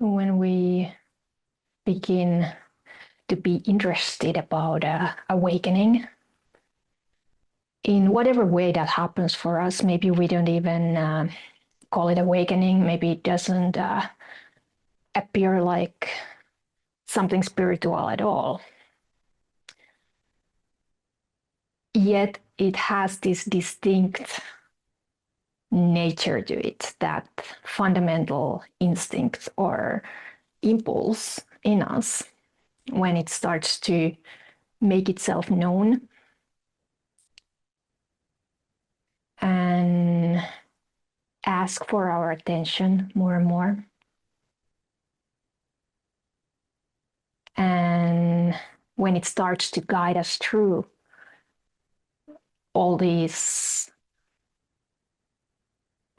when we begin to be interested about awakening, in whatever way that happens for us, maybe we don't even call it awakening, maybe it doesn't appear like something spiritual at all. Yet it has this distinct nature to it, that fundamental instinct or impulse in us when it starts to make itself known and ask for our attention more and more. And when it starts to guide us through all these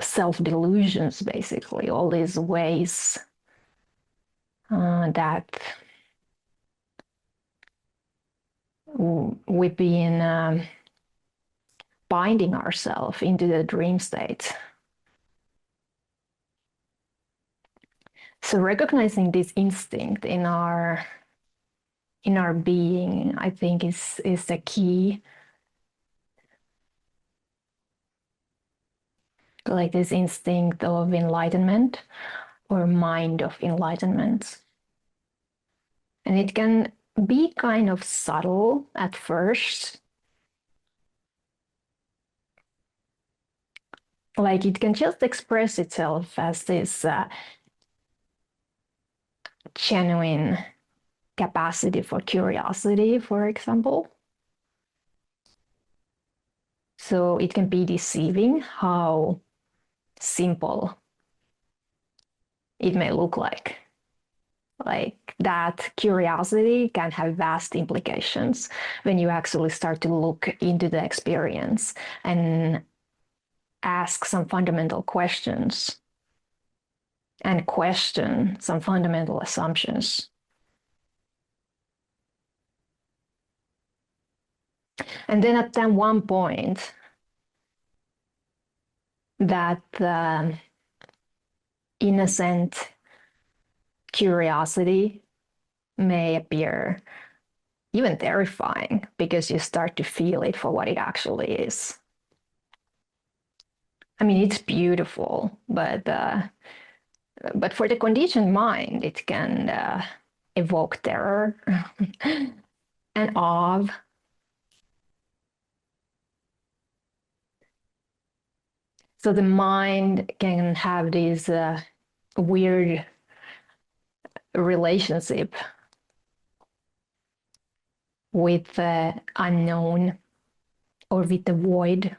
self-delusions, basically, all these ways that we've been binding ourselves into the dream state. So recognizing this instinct in our being, I think, is the key. Like this instinct of enlightenment or mind of enlightenment. And it can be kind of subtle at first. Like it can just express itself as this genuine capacity for curiosity, for example. So it can be deceiving how simple it may look like. Like that curiosity can have vast implications when you actually start to look into the experience and ask some fundamental questions and question some fundamental assumptions. And then at that one point, that innocent curiosity may appear even terrifying because you start to feel it for what it actually is. I mean, it's beautiful, but for the conditioned mind, it can evoke terror and awe. So the mind can have this weird relationship with the unknown or with the void.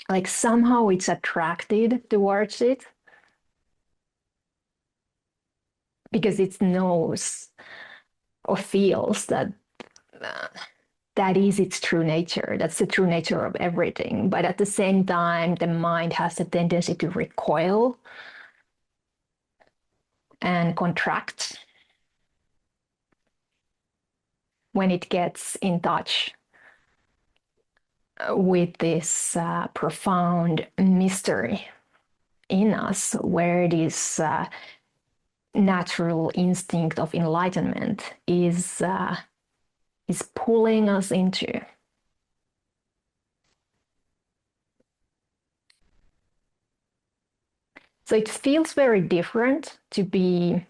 Like somehow it's attracted towards it because it knows or feels that that is its true nature. That's the true nature of everything. But at the same time, the mind has a tendency to recoil and contract when it gets in touch with this profound mystery in us, where this natural instinct of enlightenment is pulling us into. So it feels very different to be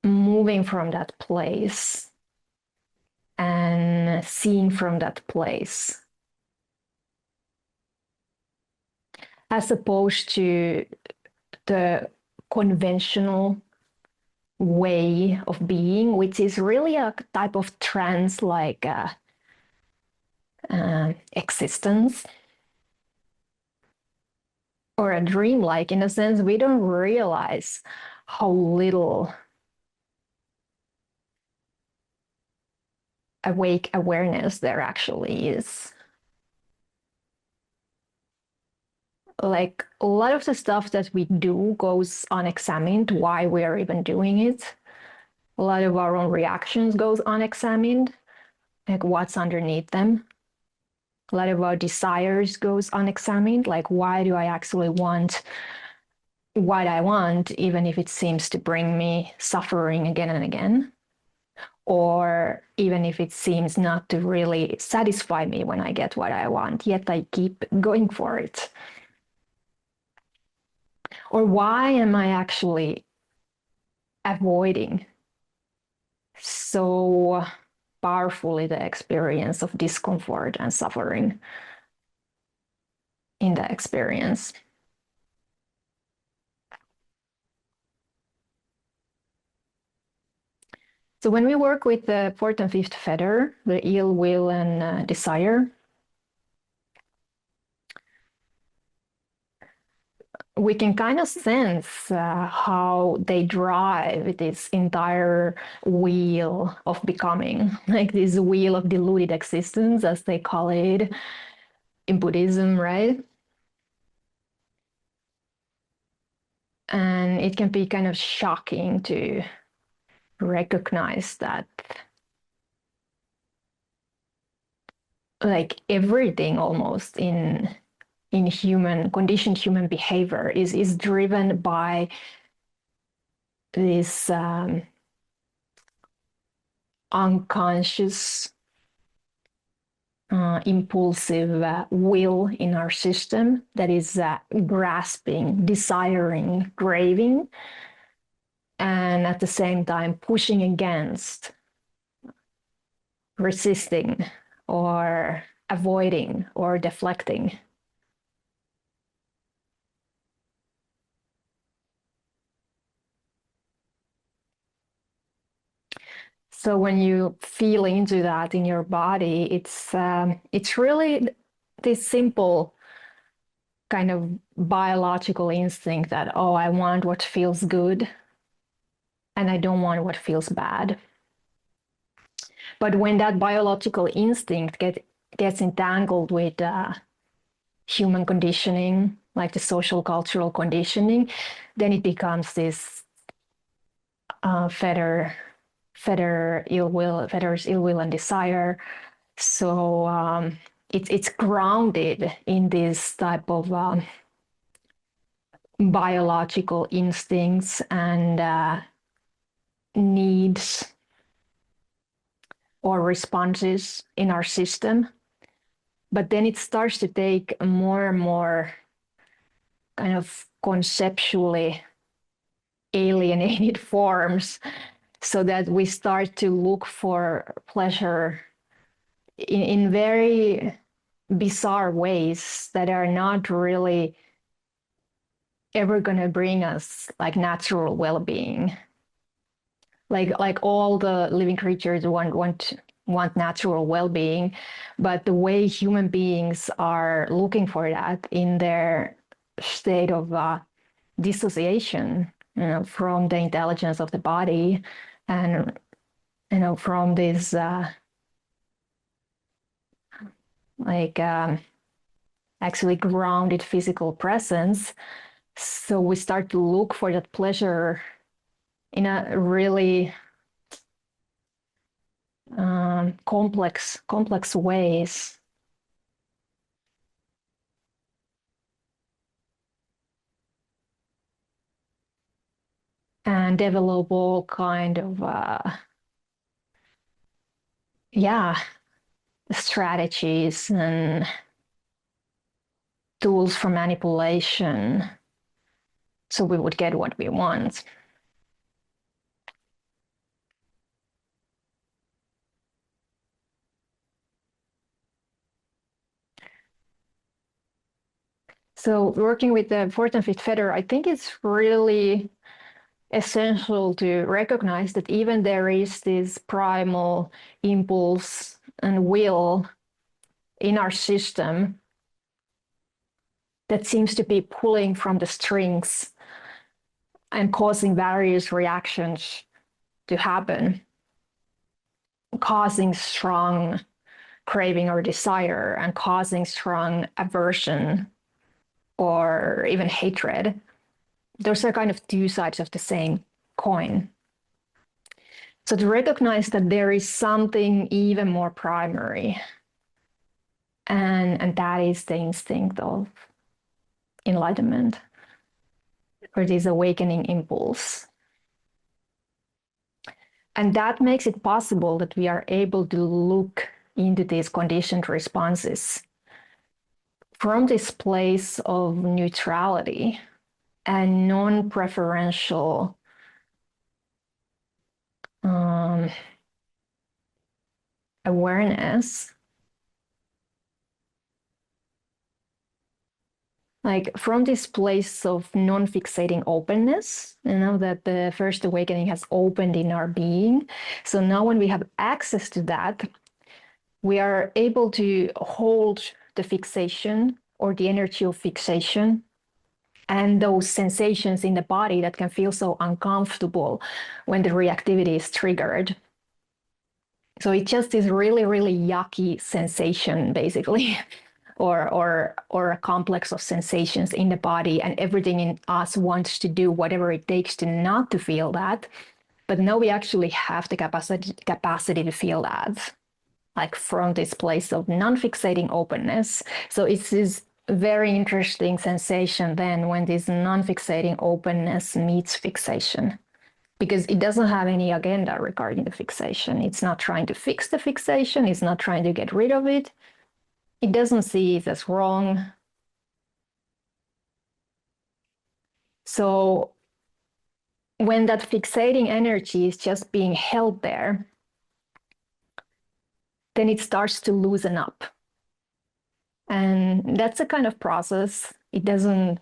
moving from that place and seeing from that place, as opposed to the conventional way of being, which is really a type of trance-like existence, or a dream-like. In a sense, we don't realize how little awake awareness there actually is. Like a lot of the stuff that we do goes unexamined, why we are even doing it. A lot of our own reactions goes unexamined, like what's underneath them. A lot of our desires goes unexamined, like why do I actually want what I want, even if it seems to bring me suffering again and again, or even if it seems not to really satisfy me when I get what I want, yet I keep going for it. Or why am I actually avoiding so powerfully the experience of discomfort and suffering in the experience? So when we work with the fourth and fifth fetter, the ill will and desire, we can kind of sense how they drive this entire wheel of becoming, like this wheel of diluted existence, as they call it in Buddhism, right? And it can be kind of shocking to recognize that, like, everything almost in human conditioned human behavior is driven by this unconscious impulsive will in our system that is grasping, desiring, craving, and at the same time pushing against, resisting, or avoiding, or deflecting. So when you feel into that in your body, it's really this simple kind of biological instinct that, oh, I want what feels good and I don't want what feels bad. But when that biological instinct gets entangled with human conditioning, like the social cultural conditioning, then it becomes this fetters ill will and desire. So it's grounded in this type of biological instincts and needs or responses in our system. But then it starts to take more and more kind of conceptually alienated forms, so that we start to look for pleasure in very bizarre ways that are not really ever going to bring us like natural well-being. Like all the living creatures want natural well-being, but the way human beings are looking for that in their state of dissociation, from the intelligence of the body, and from this actually grounded physical presence. So we start to look for that pleasure in a really complex ways. And develop all kind of strategies and tools for manipulation, so we would get what we want. So working with the fourth and fifth fetter, I think it's really essential to recognize that even there is this primal impulse and will in our system that seems to be pulling from the strings and causing various reactions to happen, causing strong craving or desire and causing strong aversion or even hatred. Those are kind of two sides of the same coin. So to recognize that there is something even more primary, and that is the instinct of enlightenment. or this awakening impulse. And that makes it possible that we are able to look into these conditioned responses from this place of neutrality and non-preferential awareness, like from this place of non-fixating openness, that the first awakening has opened in our being. So now when we have access to that, we are able to hold the fixation or the energy of fixation and those sensations in the body that can feel so uncomfortable when the reactivity is triggered. So it's just this really, really yucky sensation, basically, or a complex of sensations in the body, and everything in us wants to do whatever it takes to not to feel that. But now we actually have the capacity to feel that, like from this place of non-fixating openness. So it's this very interesting sensation then when this non-fixating openness meets fixation, because it doesn't have any agenda regarding the fixation. It's not trying to fix the fixation. It's not trying to get rid of it. It doesn't see it as wrong. So when that fixating energy is just being held there, then it starts to loosen up. And that's a kind of process. It doesn't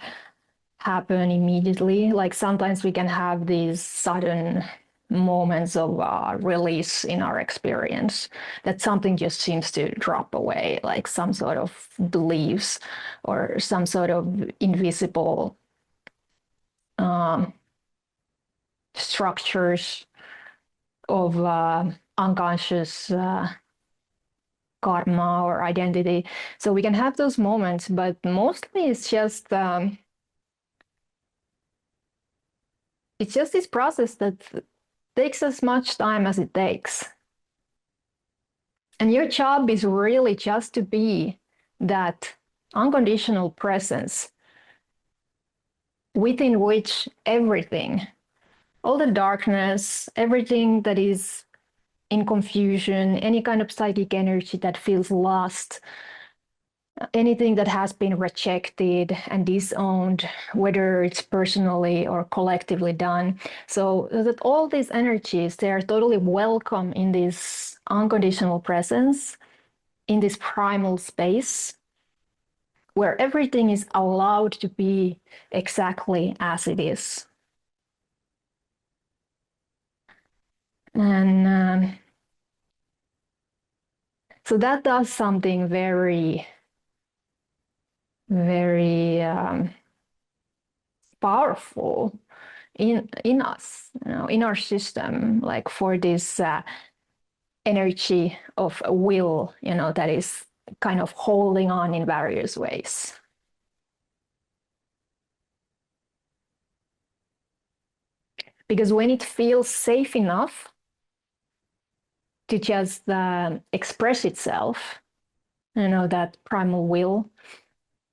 happen immediately. Like sometimes we can have these sudden moments of release in our experience, that something just seems to drop away, like some sort of beliefs or some sort of invisible structures of unconscious karma or identity. So we can have those moments, but mostly it's just this process that takes as much time as it takes. And your job is really just to be that unconditional presence within which everything, all the darkness, everything that is in confusion, any kind of psychic energy that feels lost, anything that has been rejected and disowned, whether it's personally or collectively done. So that all these energies, they are totally welcome in this unconditional presence, in this primal space, where everything is allowed to be exactly as it is. And so that does something very, very powerful in us, in our system, like for this energy of will, that is kind of holding on in various ways. Because when it feels safe enough to just express itself, that primal will,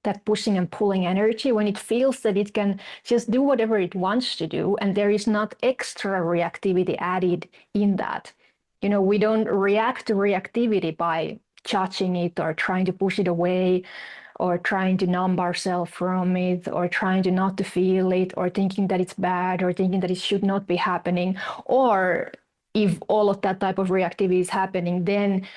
that pushing and pulling energy, when it feels that it can just do whatever it wants to do, and there is not extra reactivity added in that. We don't react to reactivity by judging it or trying to push it away or trying to numb ourselves from it or trying to not to feel it or thinking that it's bad or thinking that it should not be happening. Or if all of that type of reactivity is happening, then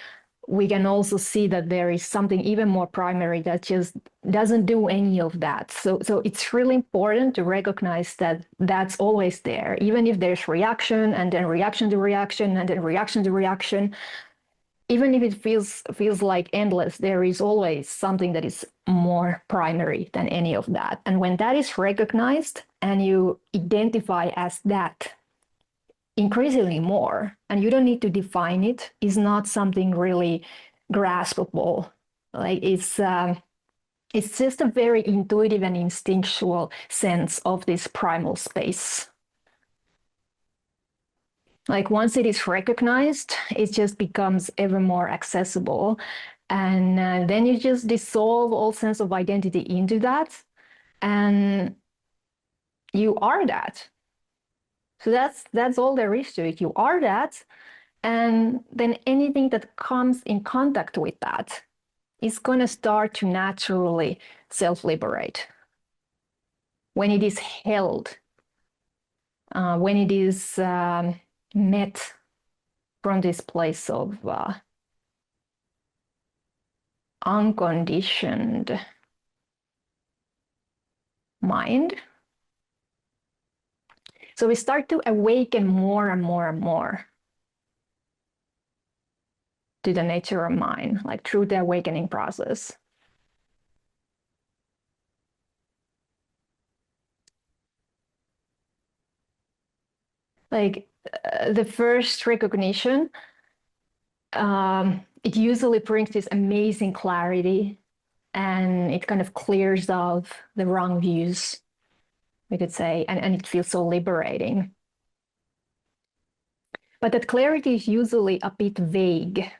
we can also see that there is something even more primary that just doesn't do any of that. So it's really important to recognize that that's always there, even if there's reaction and then reaction to reaction and then reaction to reaction. Even if it feels like endless, there is always something that is more primary than any of that. And when that is recognized and you identify as that increasingly more, and you don't need to define it, is not something really graspable. Like it's just a very intuitive and instinctual sense of this primal space. Like once it is recognized, it just becomes ever more accessible. And then you just dissolve all sense of identity into that. And you are that. So that's all there is to it. You are that, and then anything that comes in contact with that is going to start to naturally self-liberate. When it is held, when it is met from this place of unconditioned mind. So we start to awaken more and more and more to the nature of mind, like through the awakening process. Like the first recognition, it usually brings this amazing clarity, and it kind of clears out the wrong views, we could say, and it feels so liberating. But that clarity is usually a bit vague.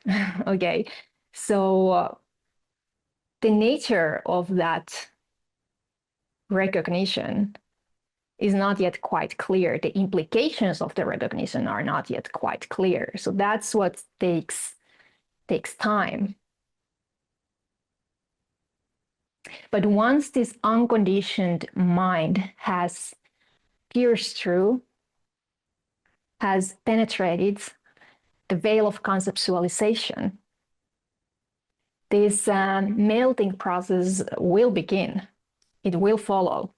Okay, so the nature of that recognition is not yet quite clear. The implications of the recognition are not yet quite clear. So that's what takes time. But once this unconditioned mind has pierced through, has penetrated the veil of conceptualization, this melting process will begin. It will follow.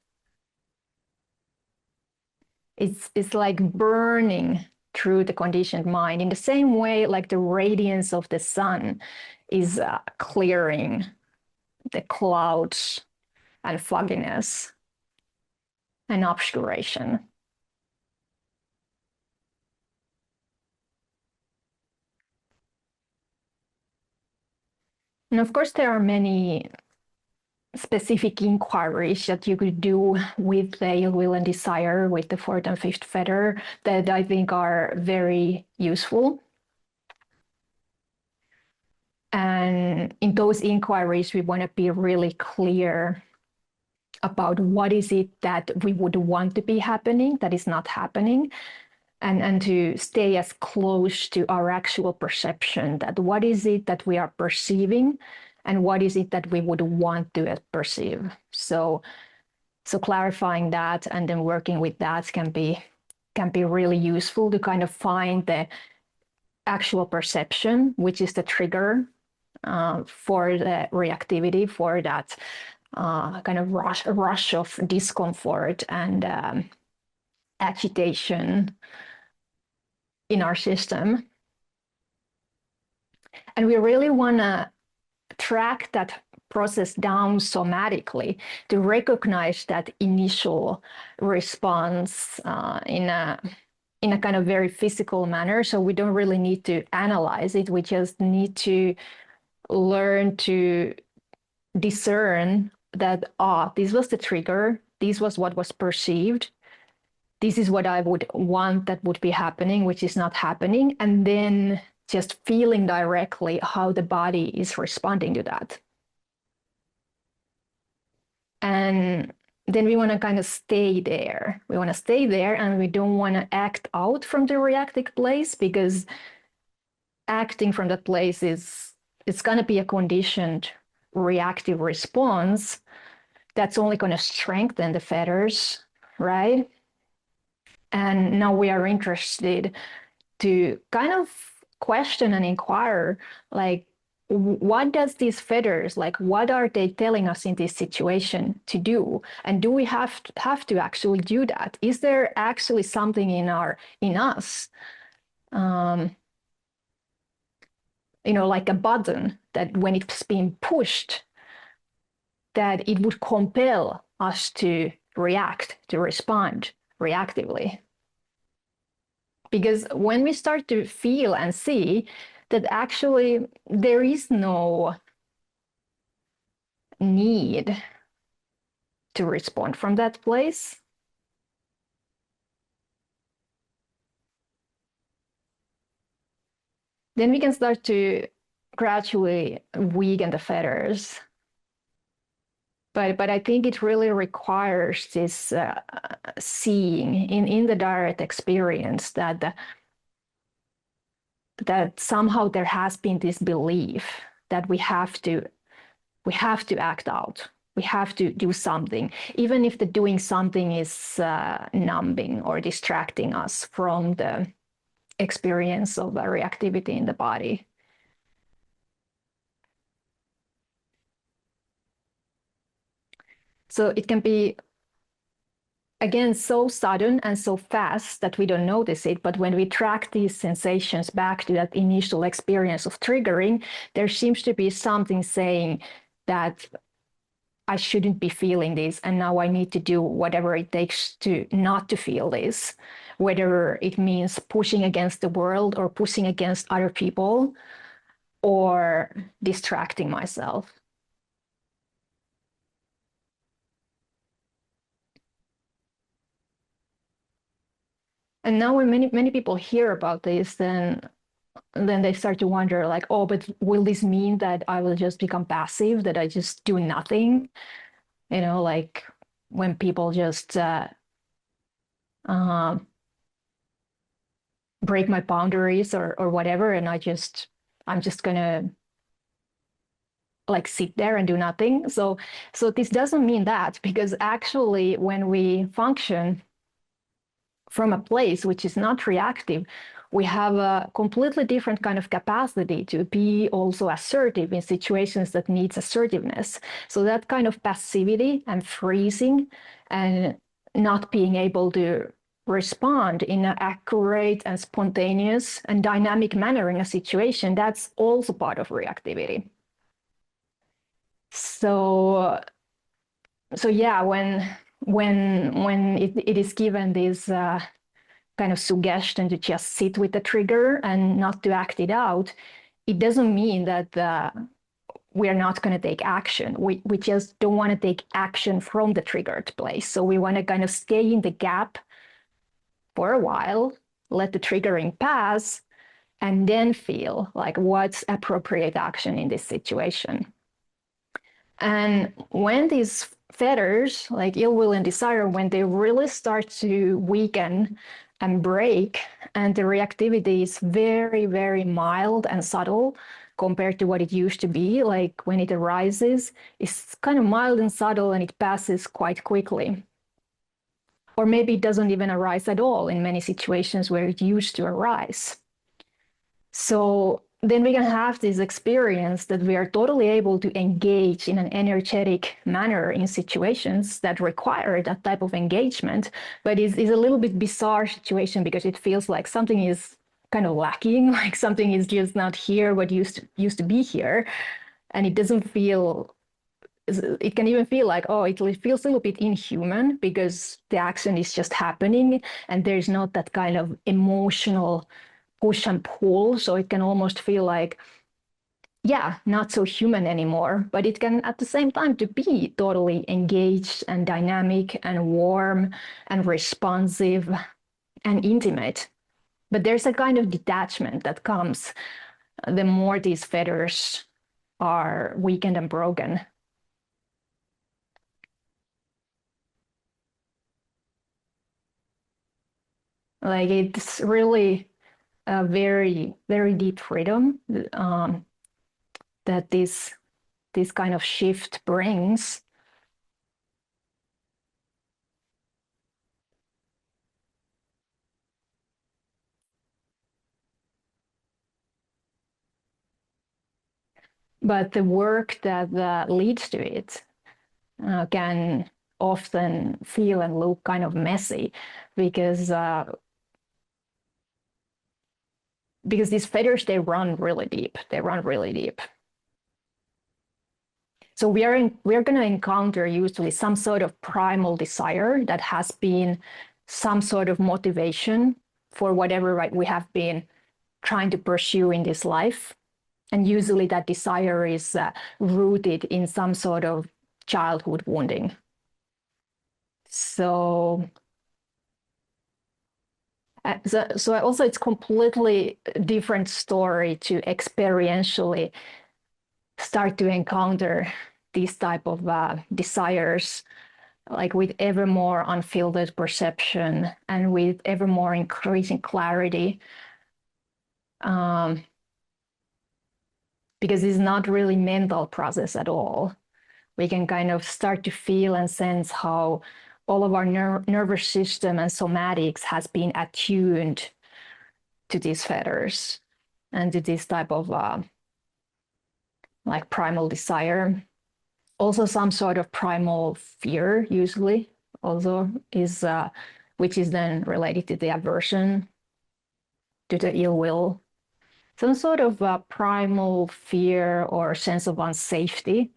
It's like burning through the conditioned mind in the same way like the radiance of the sun is clearing the clouds and fogginess and obscuration. And of course, there are many specific inquiries that you could do with the ill will and desire with the fourth and fifth fetter that I think are very useful. And in those inquiries, we want to be really clear about what is it that we would want to be happening that is not happening, and to stay as close to our actual perception, that what is it that we are perceiving and what is it that we would want to perceive. So clarifying that and then working with that can be really useful to kind of find the actual perception, which is the trigger for the reactivity, for that kind of rush of discomfort and agitation in our system. And we really want to track that process down somatically to recognize that initial response in a kind of very physical manner. So we don't really need to analyze it. We just need to learn to discern that, this was the trigger. This was what was perceived. This is what I would want that would be happening, which is not happening. And then just feeling directly how the body is responding to that. And then we want to kind of stay there. We want to stay there, and we don't want to act out from the reactive place, because acting from that place it's going to be a conditioned reactive response that's only going to strengthen the fetters, right? And now we are interested to kind of question and inquire, like, what does these fetters, like, what are they telling us in this situation to do? And do we have to actually do that? Is there actually something in us, like a button that when it's being pushed, that it would compel us to react, to respond reactively? Because when we start to feel and see that actually there is no need to respond from that place, then we can start to gradually weaken the fetters. But I think it really requires this seeing in the direct experience that somehow there has been this belief that we have to act out. We have to do something, even if the doing something is numbing or distracting us from the experience of reactivity in the body. So it can be, again, so sudden and so fast that we don't notice it. But when we track these sensations back to that initial experience of triggering, there seems to be something saying that I shouldn't be feeling this, and now I need to do whatever it takes to not to feel this, whether it means pushing against the world or pushing against other people or distracting myself. And now when many people hear about this, then they start to wonder like, oh, but will this mean that I will just become passive, that I just do nothing? You know, like when people just uh, break my boundaries or whatever, and I'm just gonna like sit there and do nothing. So this doesn't mean that, because actually when we function from a place which is not reactive, we have a completely different kind of capacity to be also assertive in situations that needs assertiveness. So that kind of passivity and freezing and not being able to respond in an accurate and spontaneous and dynamic manner in a situation, that's also part of reactivity. So yeah, when it is given this kind of suggestion to just sit with the trigger and not to act it out, it doesn't mean that we are not going to take action. We just don't want to take action from the triggered place. So we want to kind of stay in the gap for a while, let the triggering pass, and then feel like what's appropriate action in this situation. And when these fetters, like ill will and desire, when they really start to weaken and break, and the reactivity is very, very mild and subtle compared to what it used to be, like when it arises, it's kind of mild and subtle and it passes quite quickly. Or maybe it doesn't even arise at all in many situations where it used to arise. So then we can have this experience that we are totally able to engage in an energetic manner in situations that require that type of engagement, but it's a little bit bizarre situation because it feels like something is kind of lacking, like something is just not here what used to be here, and it doesn't feel. It can even feel like, oh, it feels a little bit inhuman because the action is just happening and there's not that kind of emotional push and pull. So it can almost feel like, yeah, not so human anymore. But it can at the same time to be totally engaged and dynamic and warm and responsive and intimate. But there's a kind of detachment that comes the more these fetters are weakened and broken. Like it's really a very, very deep freedom that this kind of shift brings. But the work that leads to it can often feel and look kind of messy because these fetters, they run really deep. They run really deep. So we're going to encounter usually some sort of primal desire that has been some sort of motivation for whatever we have been trying to pursue in this life. And usually that desire is rooted in some sort of childhood wounding. So also it's completely different story to experientially start to encounter these type of desires, like with ever more unfiltered perception and with ever more increasing clarity, because it's not really mental process at all. We can kind of start to feel and sense how all of our nervous system and somatics has been attuned to these fetters and to this type of like primal desire. Also some sort of primal fear usually also is, which is then related to the aversion, to the ill will. Some sort of primal fear or sense of unsafety,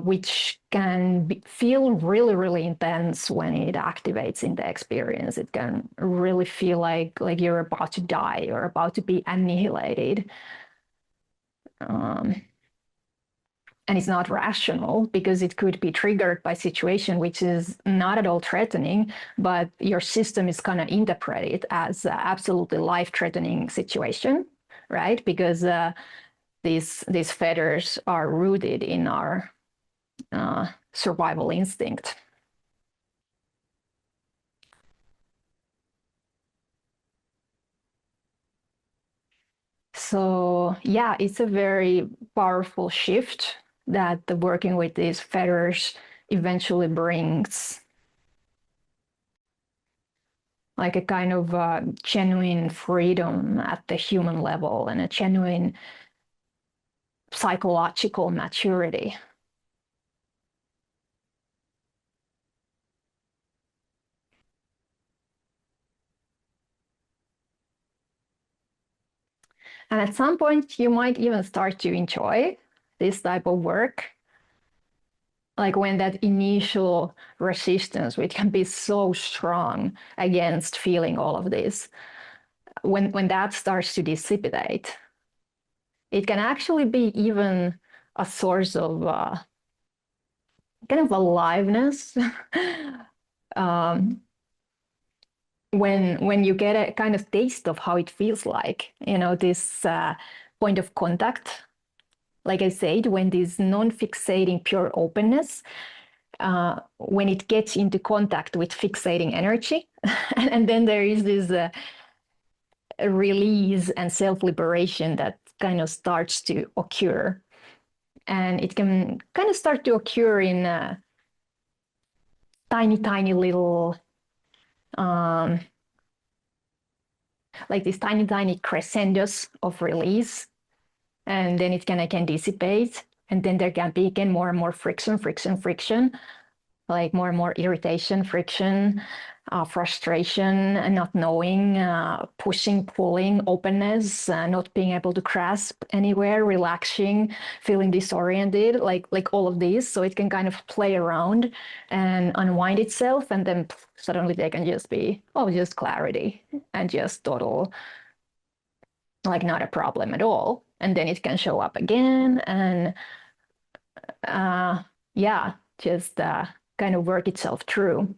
which can feel really, really intense when it activates in the experience. It can really feel like you're about to die or about to be annihilated. And it's not rational because it could be triggered by situation which is not at all threatening, but your system is going to interpret it as an absolutely life-threatening situation, right? Because these fetters are rooted in our survival instinct. So yeah, it's a very powerful shift that the working with these fetters eventually brings, like a kind of genuine freedom at the human level and a genuine psychological maturity. And at some point, you might even start to enjoy this type of work. Like when that initial resistance, which can be so strong against feeling all of this, when that starts to dissipate, it can actually be even a source of kind of aliveness. When you get a kind of taste of how it feels like, this point of contact, like I said, when this non-fixating pure openness, when it gets into contact with fixating energy, and then there is this release and self-liberation that kind of starts to occur. And it can kind of start to occur in tiny, tiny little, like these tiny, tiny crescendos of release. And then it can dissipate. And then there can be again more and more friction, like more and more irritation, friction, frustration, and not knowing, pushing, pulling, openness, not being able to grasp anywhere, relaxing, feeling disoriented, like all of these. So it can kind of play around and unwind itself, and then suddenly they can just be, just clarity and just total, like not a problem at all. And then it can show up again and just kind of work itself through.